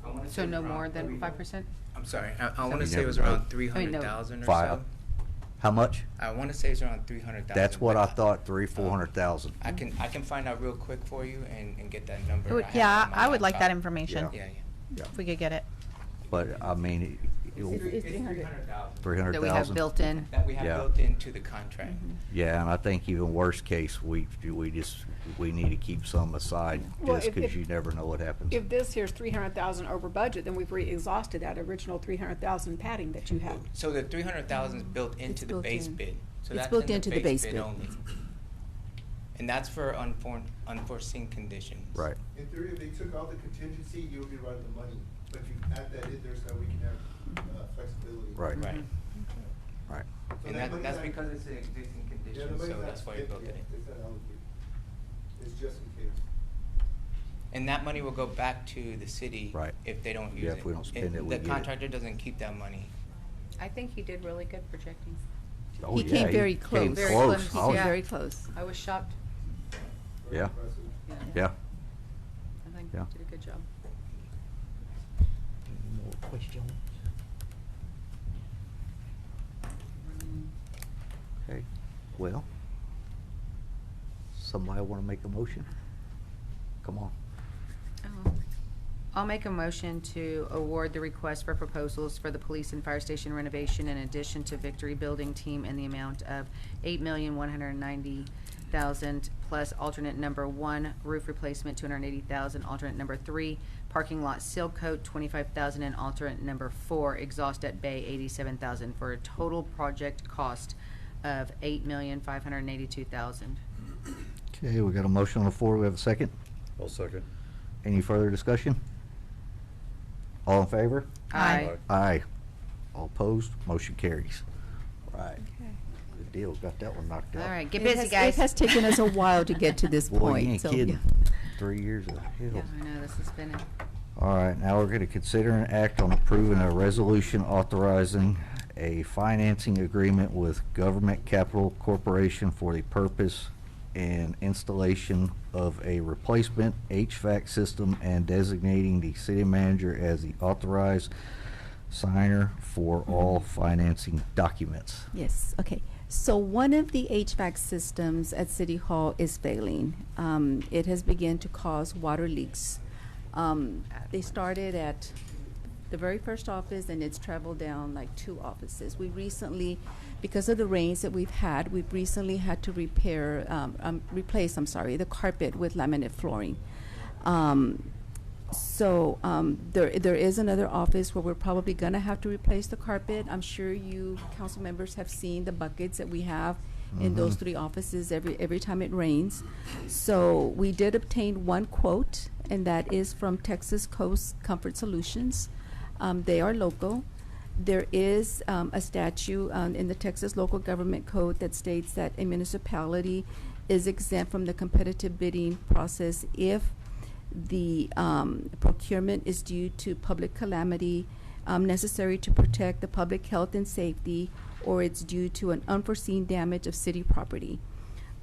I wanna So say no around more than 300 5%? I'm sorry, I You wanna say it never was know. around I mean, no. 300,000 or Five. so. How much? I wanna say it's around 300,000. That's what but I thought, 400,000. I can find out real quick for you and get that number. Would- have yeah, it on my I would like that laptop. information. Yeah, yeah. If we could get it. But, I mean, It's 300,000. 300,000. That we have built in. That we have Yeah. built into the contract. Yeah, and I think even worst case, we need to keep some aside, Well, just if- because if- you never know what happens. If this here's 300,000 over budget, then we've exhausted that original 300,000 padding that you had. So the 300,000 is built into the built base in. bid. So It's that's built in into the base bid. only. And that's for unforeseen conditions. Right. In theory, if they took out the contingency, you'll be right on the money, but you add that in there so that we can have, flexibility. Right. Right. Right. So And that money's that's not- because it's an existing Yeah, the condition, money's so not that's why we spent built it yet. in. It's not allocated. It's just in case. And that money will go back to the city. Right. If they don't use Yeah, it. if we don't spend it, we The get it. contractor doesn't keep that money. I think he did really good projecting. Oh, He yeah, came very came close. Very close. close. He I came was- very close. I was shocked. Very Yeah. impressive. Yeah. I think Yeah. he did a good job. More questions? Okay, well, somebody want to make a motion? Come on. Oh. I'll make a motion to award the request for proposals for the police and fire station renovation in addition to Victory Building Team in the amount of $8,190,000 plus alternate number 1, roof replacement, $280,000, alternate number 3, parking lot seal coat, $25,000, and alternate number 4, exhaust at bay, $87,000, for a total project cost of $8,582,000. Okay, we got a motion on the floor. We have a second? I'll second. Any further discussion? All in favor? Aye. Aye. All opposed? Motion carries. Right. Good deal. Got that one knocked out. All right, get It busy, has- guys. It has taken us a while to get to this Boy, point. you ain't so, kidding. yeah. 3 years of hell. Yeah, I know, this has been, All right, now we're going to consider an act on approving a resolution authorizing a financing agreement with Government Capital Corporation for the purpose and installation of a replacement HVAC system and designating the city manager as the authorized signer for all financing documents. Yes, okay. So one of the HVAC systems at City Hall is failing. It has begun to cause water leaks. They started at the very first office and it's traveled down like 2 offices. We recently, because of the rains that we've had to replace the carpet with laminate flooring. There is another office where we're probably gonna have to replace the carpet. I'm sure you council members have seen the buckets that we have in those 3 offices every time it rains. So we did obtain 1 quote, and that is from Texas Coast Comfort Solutions. They are local. There is a statute in the Texas Local Government Code that states that a municipality is exempt from the competitive bidding process if the procurement is due to public calamity necessary to protect the public health and safety, or it's due to an unforeseen damage of city property.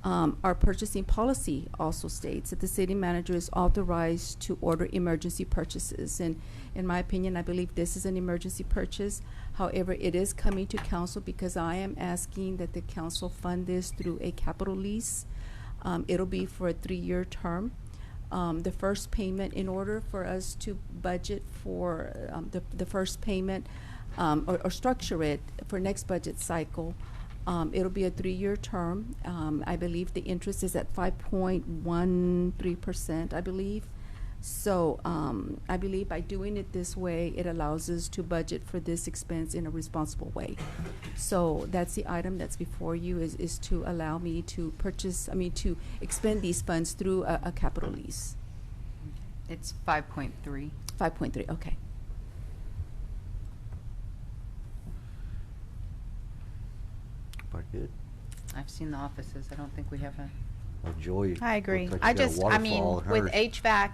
Our purchasing policy also states that the city manager is authorized to order emergency purchases. And in my opinion, I believe this is an emergency purchase. However, it is coming to council because I am asking that the council fund this through a capital lease. It'll be for a 3-year term. The first payment, in order for us to budget for the first payment or structure it for next budget cycle, it'll be a 3-year term. I believe the interest is at 5.13%, I believe. So I believe by doing it this way, it allows us to budget for this expense in a responsible way. So that's the item that's before you is to allow me to to expend these funds through a capital lease. it's 5.3. 5.3, okay. good. I've seen the offices. I don't think we have a. Well, Joy. I agree. looks like I she's got a just, I mean, waterfall in with hers. HVAC,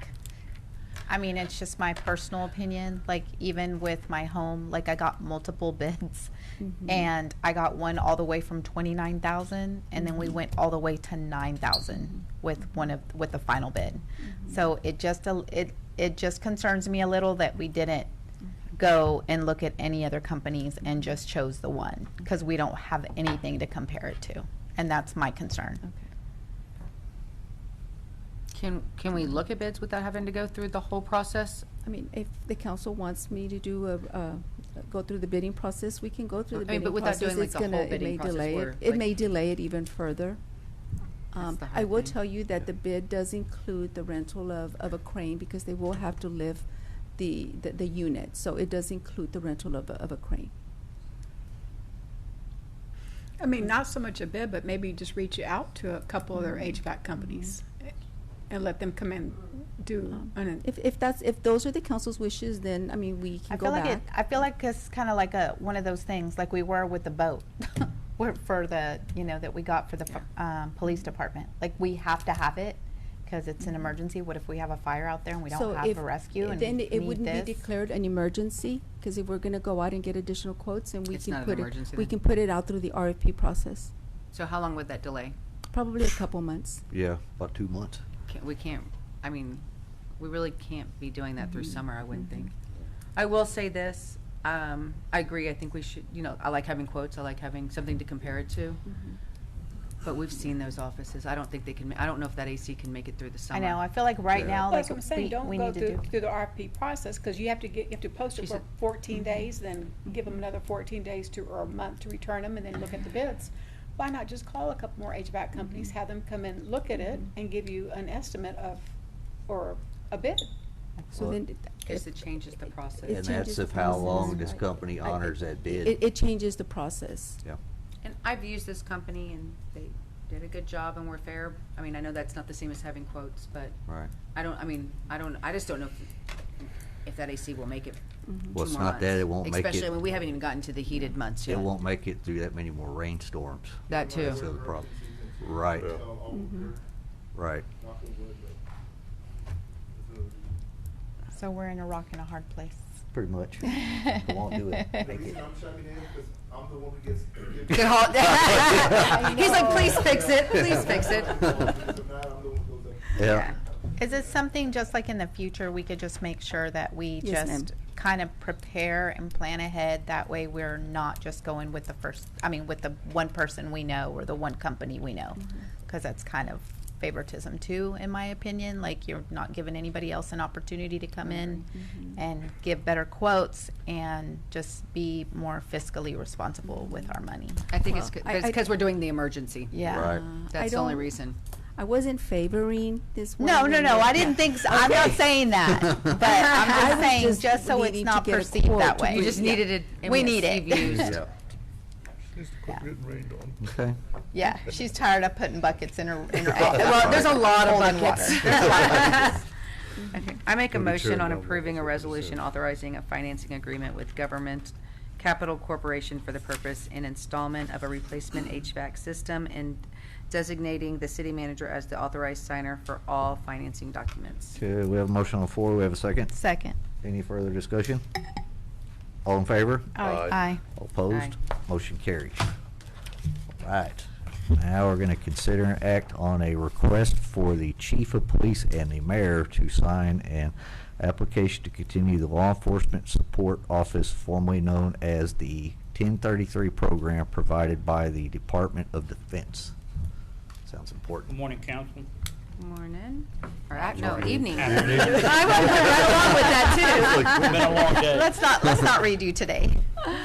I mean, it's just my personal opinion. Like, even with my home, like, I got multiple bids, and I got one all the way from 29,000, and then we went all the way to 9,000 with with the final bid. So it just concerns me a little that we didn't go and look at any other companies and just chose the one, because we don't have anything to compare it to, and that's my concern. Can we look at bids without having to go through the whole process? I mean, if the council wants me to do go through the bidding process, we can go through the I mean, bidding but without process. doing, like, It's the whole gonna- bidding process It may delay where, it. It like- may delay it even further. That's the I hard will thing. tell you that the bid does include the rental of a crane, because they will have to lift the unit. So it does include the rental of a crane. I mean, not so much a bid, but maybe just reach out to a couple of their HVAC companies and let them come in, do If those are the council's wishes, then, I mean, we can I go feel like back. I feel like it's kind of like one of those things, like we were with the boat, for the, that we got for the police department. Like, we have to have it because it's an emergency. What if we have a fire out there and we don't So have if- a rescue and then we it need wouldn't this? be declared an emergency, because if we're gonna go out and get additional quotes, and we It's can not an put it, emergency we then? can put it out through the RFP process. So how long would that delay? Probably a couple months. Yeah, about 2 months. We can't, I mean, we really can't be doing that Mm-hmm. through summer, I wouldn't think. I will say this, I agree, I think we should, I like having quotes, I like having something to compare it to. But we've seen those offices, I don't think they can, I don't know if that AC can make it through the I summer. know. I feel like right now, Like like I'm saying, don't we go need to do. through the RFP process, because you have to post it She for said- 14 days, then give them another 14 days or a month to return them, and then look at the bids. Why not just call a couple more HVAC companies, have them come in, look at it, and give you an estimate or a bid? So Well, then. Because it changes the process. And changes that's the if how long process, this right. company honors that bid. It changes the process. Yeah. And I've used this company and they did a good job and were fair. I mean, I know that's not the same as having quotes, but Right. I just don't know if that AC will make it. Well, 2 it's more not that, months. it won't make Especially, it- when we haven't even gotten to the heated months yet. It won't make it through that many more rainstorms. That too. That's the other problem. Right, right. So we're in a rock and a hard place. Pretty much. I won't do it. The Make reason it. I'm chiming in is because I'm the one who gets. Good haul- He's like, "Please fix it, please fix it." Yeah. Is it something just like in the future, we could just make sure that we Yes, ma'am. just kind of prepare and plan ahead? That way we're not just going with with the one person we know or the one company we know. Because that's kind of favoritism too, in my opinion. Like, you're not giving anybody else an opportunity to come in and give better quotes and just be more fiscally responsible with our money. I think it's Well, because we're doing the emergency. Yeah. Right. That's the only reason. I wasn't favoring this one. No, I didn't think so. I'm not saying that, but I'm I just was saying, just just so it's needing to not get a perceived quote that to way. You just needed it. and We need it. Steve used. Yeah. Okay. Yeah, she's tired of putting buckets in her. Well, there's a lot of holding buckets. water. There's a lot of buckets. Okay. I make a Maybe motion tear on down approving a what resolution authorizing a financing agreement with Government Capital Corporation for the purpose and installment of a replacement HVAC system and designating the city manager as the authorized signer for all financing documents. Okay, we have a motion on the floor. We have a second. Second. Any further discussion? All in favor? Aye. All opposed? Motion carries. All right. Now we're going to consider and act on a request for the chief of police and the mayor to sign an application to continue the law enforcement support office, formerly known as the 1033 program provided by the Department of Defense. Sounds important. Good morning, council. Morning. Or, no, Morning. evening. Afternoon. I went right along with that too. It's been a long day. Let's not read you today.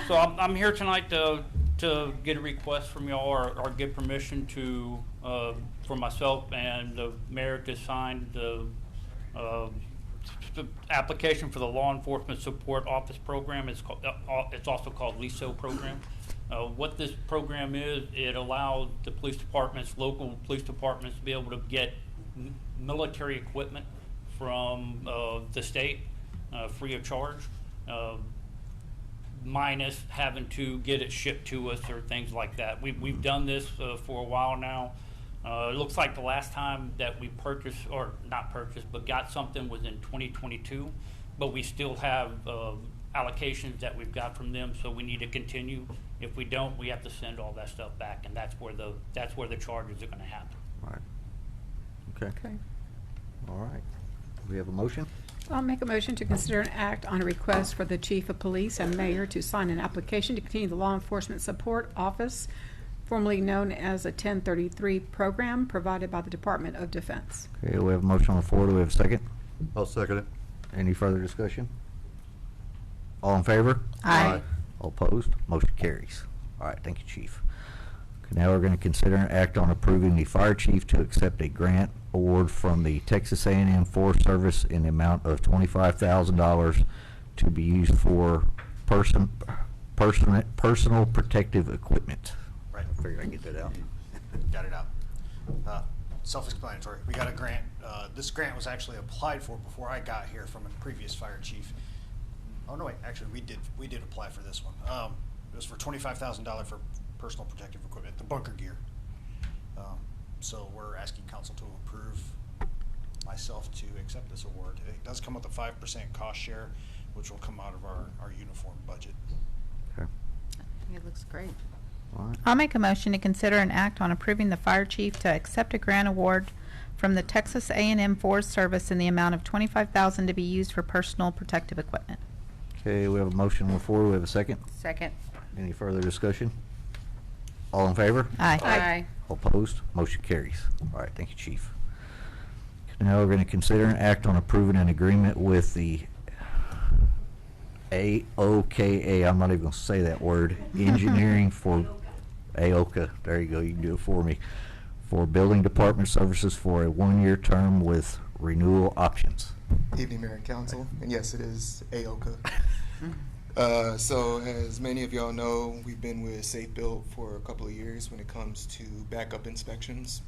So I'm here tonight to get a request from y'all or get permission to, for myself and the mayor to sign the application for the Law Enforcement Support Office Program. It's also called LISO program. What this program is, it allows the police departments, local police departments, to be able to get military equipment from the state free of charge. minus having to get it shipped to us or things like that. We've done this for a while now. It looks like the last time that we purchased, or not purchased, but got something was in 2022, but we still have allocations that we've got from them, so we need to continue. If we don't, we have to send all that stuff back, and that's where the charges are going to happen. All right. Okay. Okay. All right. We have a motion? I'll make a motion to consider an act on a request for the chief of police and mayor to sign an application to continue the Law Enforcement Support Office, formerly known as a 1033 program provided by the Department of Defense. Okay, we have a motion on the floor. Do we have a second? I'll second it. Any further discussion? All in favor? Aye. All opposed? Motion carries. All right, thank you, Chief. Okay, now we're going to consider an act on approving the fire chief to accept a grant award from the Texas A&M Forest Service in the amount of $25,000 to be used for personal protective equipment. Right. I figured I'd get that out. Got it out. Self-explanatory. We got a grant. This grant was actually applied for before I got here from a previous fire chief. Oh no, wait. Actually, we did apply for this one. It was for $25,000 for personal protective equipment, the bunker gear. So we're asking council to approve myself to accept this award. It does come with a 5% cost share, which will come out of our uniform budget. Okay. I think it looks great. All right. I'll make a motion to consider an act on approving the fire chief to accept a grant award from the Texas A&M Forest Service in the amount of $25,000 to be used for personal protective equipment. Okay, we have a motion on the floor. Do we have a second? Second. Any further discussion? All in favor? Aye. Aye. All opposed? Motion carries. All right, thank you, Chief. Now we're going to consider an act on approving an agreement with the AOKA, I'm not even going to say that word, Engineering for AOKA, there you go, you can do it for me, for building department services for a one-year term with renewal options. Evening, Mayor and Council, and yes, it is AOKA. So as many of y'all know, we've been with Safe Built for a couple of years when it comes to backup inspections.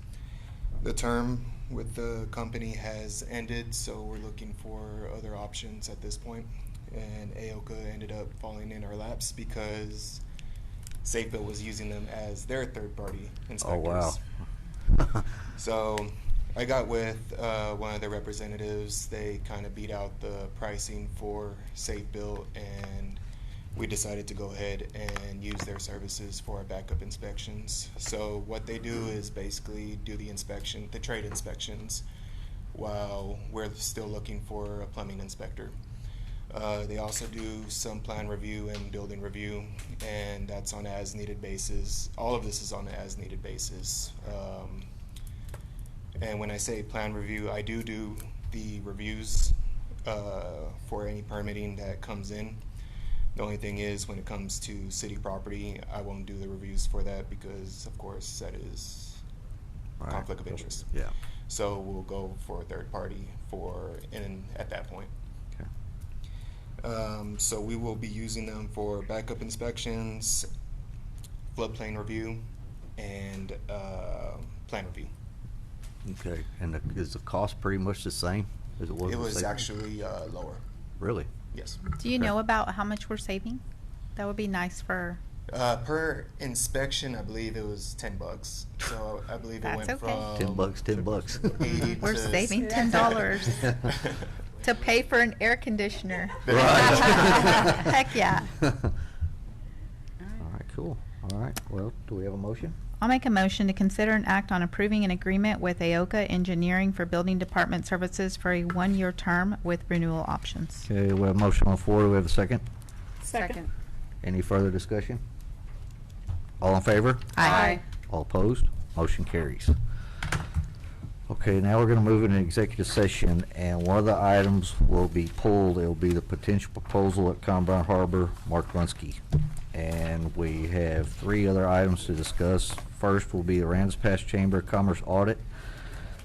The term with the company has ended, so we're looking for other options at this point. And AOKA ended up falling in our laps because Safe Built was using them as their third-party inspectors. Oh, wow. So I got with one of their representatives. They kind of beat out the pricing for Safe Built, and we decided to go ahead and use their services for our backup inspections. So what they do is basically do the trade inspections, while we're still looking for a plumbing inspector. They also do some plan review and building review, and that's on an as-needed basis. All of this is on an as-needed basis. And when I say plan review, I do the reviews for any permitting that comes in. The only thing is, when it comes to city property, I won't do the reviews for that because, of course, that is Right. conflict of interest. Yeah. So we'll go for a third party at that point. So we will be using them for backup inspections, floodplain review, and plan review. Okay, and is the cost pretty much the same as it was? It with was Safe? actually lower. Really? Yes. Do you know about how much we're saving? That would be nice for. Per inspection, I believe it was $10. So I believe it That's went okay. from $10. 80 We're to saving $10 to pay for an air conditioner. Right. Heck yeah. All right, cool. All right, well, do we have a motion? I'll make a motion to consider an act on approving an agreement with AOKA Engineering for building department services for a one-year term with renewal options. Okay, we have a motion on the floor. Do we have a second? Second. Any further discussion? All in favor? Aye. All opposed? Motion carries. Okay, now we're going to move into executive session, and one of the items will be pulled. It will be the potential proposal at Combine Harbor, Mark Lunsky. And we have 3 other items to discuss. First will be the Aransas Pass Chamber of Commerce audit.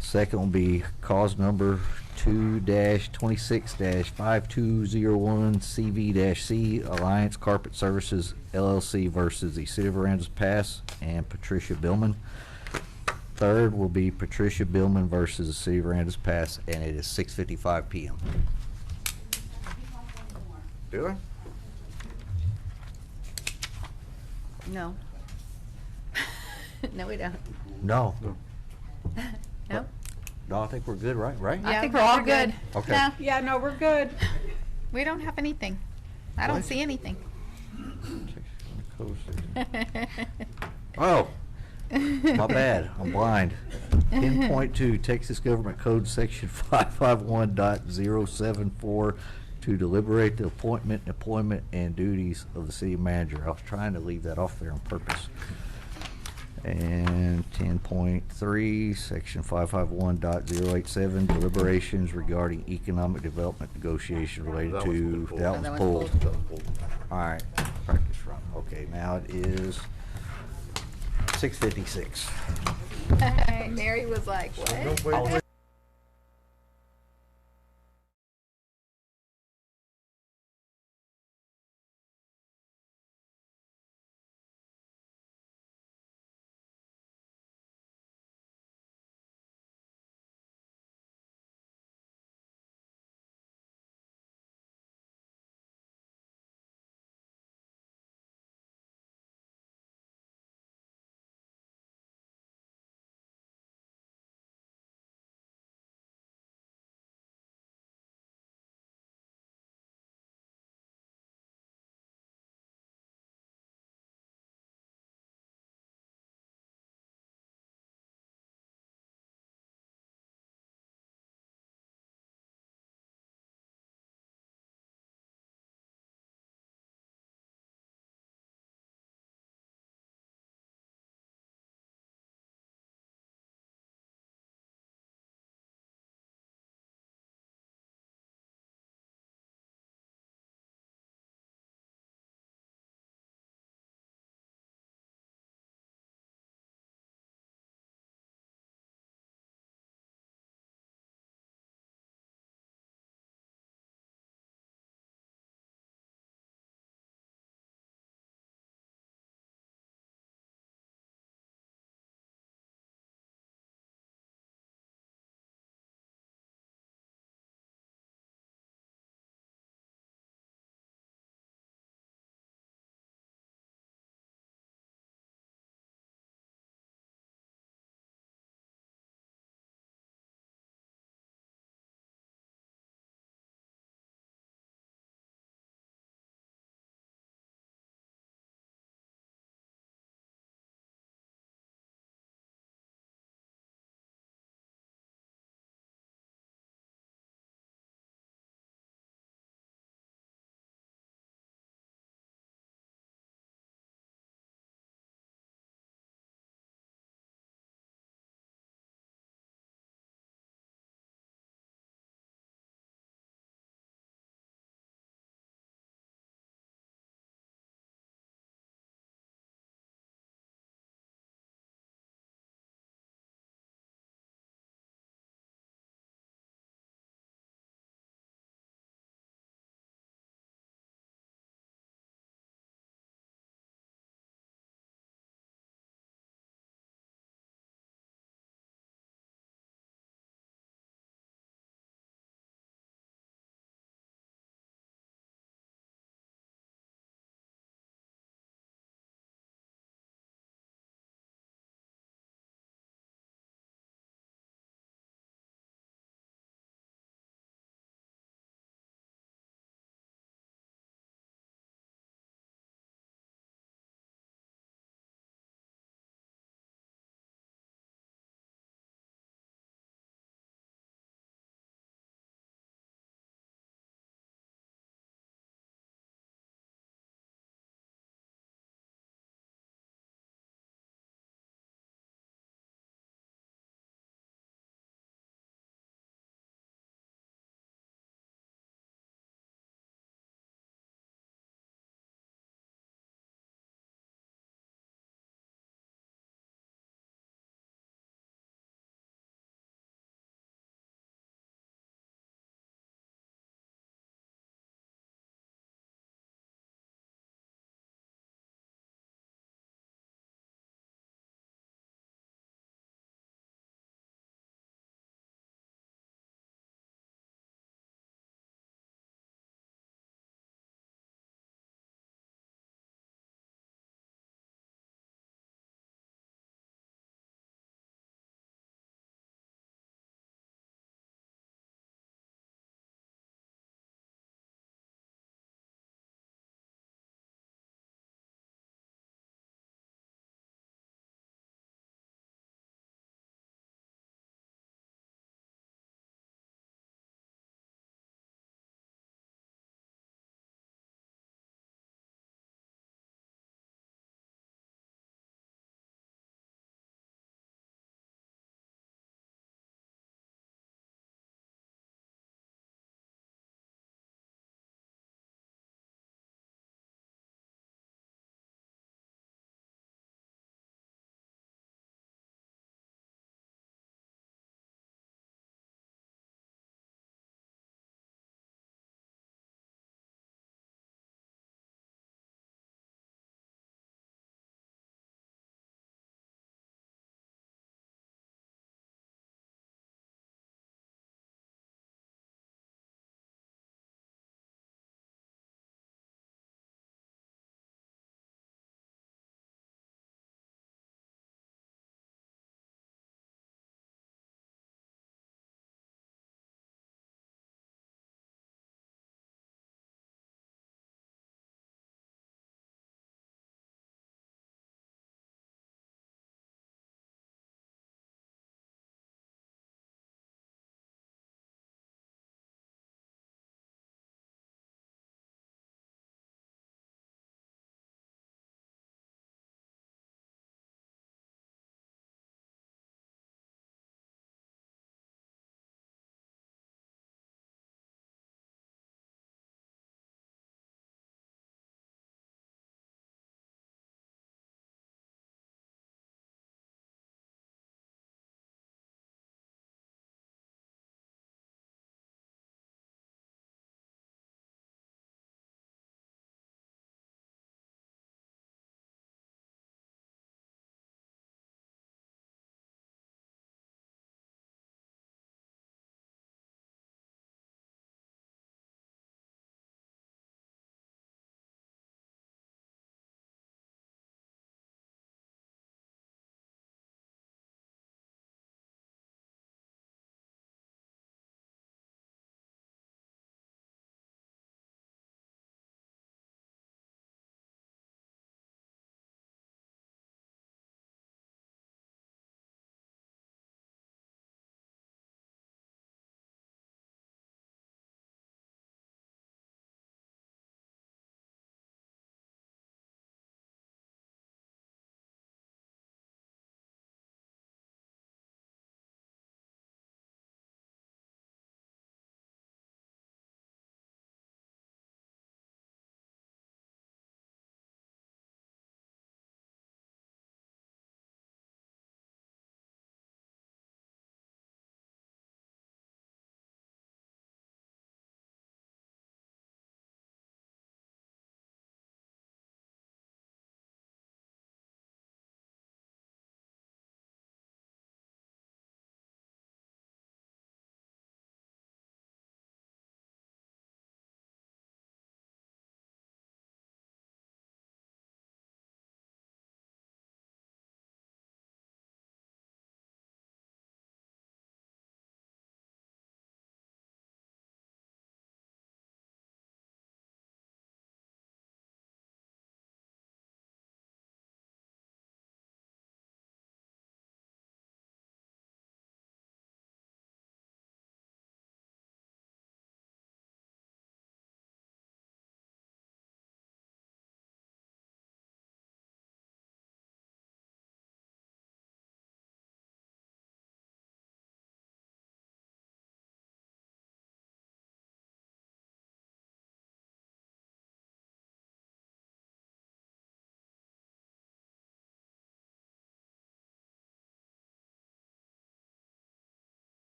Second will be cause number 2-26-5201 CV-C Alliance Carpet Services LLC versus the City of Aransas Pass and Patricia Billman. Third will be Patricia Billman versus the City of Aransas Pass, and it is 6:55 p.m. Do I? No. No, we don't. No. No? No, I think we're good, right? Right? I Yeah, think we're all good. Okay. No, Yeah, no, we're good. we don't have anything. I don't What? see anything. Oh, my bad. I'm blind. 10.2 Texas Government Code Section 551.074 to deliberate the appointment, employment, and duties of the city manager. I was trying to leave that off there on purpose. And 10.3 Section 551.087 deliberations regarding economic development negotiations related That to, was pulled. that Oh, that was was pulled. All right, practice run. Okay, now it is 6:56. Mary was like, what?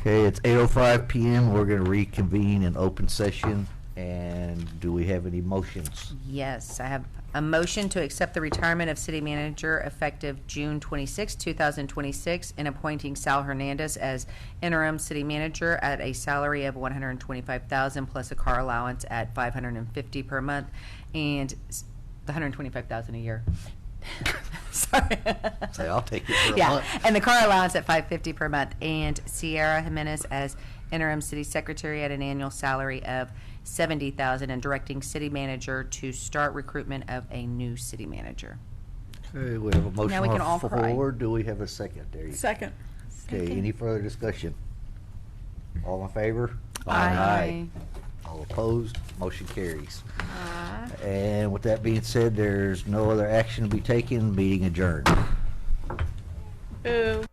Okay, it's 8:05 PM. We're going to reconvene in open session. And do we have any motions? Yes, I have a motion to accept the retirement of city manager effective June 26, 2026, and appointing Sal Hernandez as interim city manager at a salary of $125,000 plus a car allowance at $550 per month, and the $125,000 a year. Sorry. Say, I'll take it for a Yeah, month. and the car allowance at $550 per month, and Sierra Jimenez as interim city secretary at an annual salary of $70,000, and directing city manager to start recruitment of a new city manager. Okay, we have a motion Now we on can all the cry. floor. Do we have a second? There you go. Second. Okay, any further discussion? All in favor? Aye. All opposed? Motion carries. And with that being said, there's no other action to be taken. Meeting adjourned. Boo.